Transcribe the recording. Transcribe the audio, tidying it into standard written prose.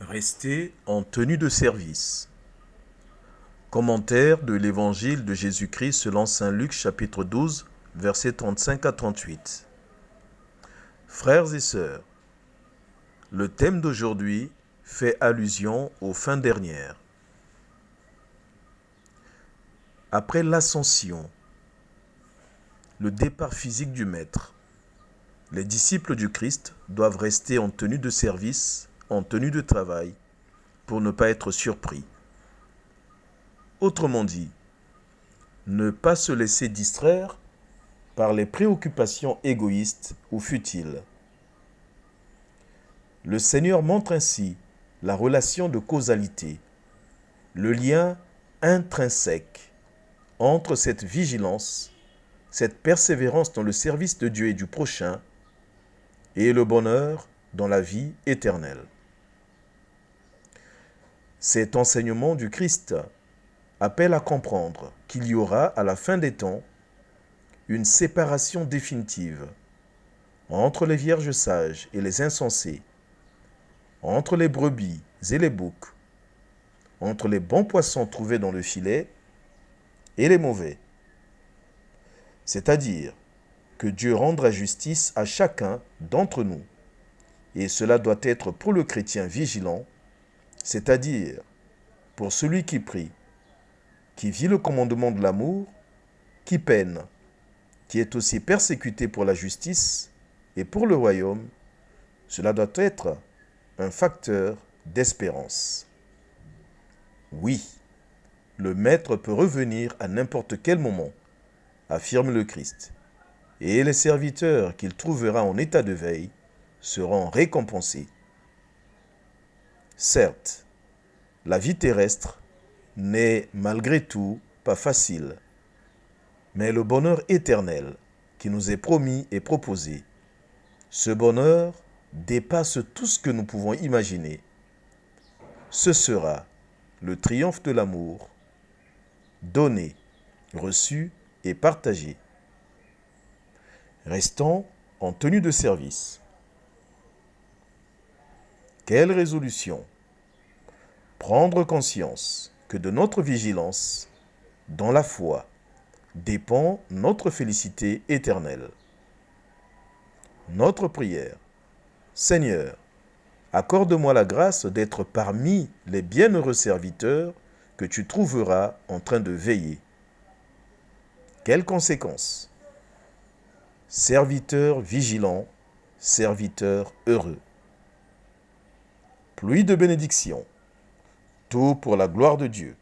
Rester en tenue de service. Commentaire de l'Évangile de Jésus-Christ selon saint Luc chapitre 12, versets 35 à 38. Frères et sœurs, le thème d'aujourd'hui fait allusion aux fins dernières. Après l'ascension, le départ physique du Maître, les disciples du Christ doivent rester en tenue de service, en tenue de travail, pour ne pas être surpris. Autrement dit, ne pas se laisser distraire par les préoccupations égoïstes ou futiles. Le Seigneur montre ainsi la relation de causalité, le lien intrinsèque entre cette vigilance, cette persévérance dans le service de Dieu et du prochain, et le bonheur dans la vie éternelle. Cet enseignement du Christ appelle à comprendre qu'il y aura à la fin des temps une séparation définitive entre les vierges sages et les insensés, entre les brebis et les boucs, entre les bons poissons trouvés dans le filet et les mauvais. C'est-à-dire que Dieu rendra justice à chacun d'entre nous. Et cela doit être pour le chrétien vigilant, c'est-à-dire pour celui qui prie, qui vit le commandement de l'amour, qui peine, qui est aussi persécuté pour la justice et pour le royaume. Cela doit être un facteur d'espérance. Oui, le Maître peut revenir à n'importe quel moment, affirme le Christ, et les serviteurs qu'il trouvera en état de veille seront récompensés. Certes, la vie terrestre n'est malgré tout pas facile, mais le bonheur éternel qui nous est promis et proposé, ce bonheur dépasse tout ce que nous pouvons imaginer. Ce sera le triomphe de l'amour, donné, reçu et partagé. Restons en tenue de service. Quelle résolution! Prendre conscience que de notre vigilance, dans la foi, dépend notre félicité éternelle. Notre prière. Seigneur, accorde-moi la grâce d'être parmi les bienheureux serviteurs que tu trouveras en train de veiller. Quelles conséquences? Serviteur vigilant, serviteur heureux. Pluie de bénédictions. Tout pour la gloire de Dieu.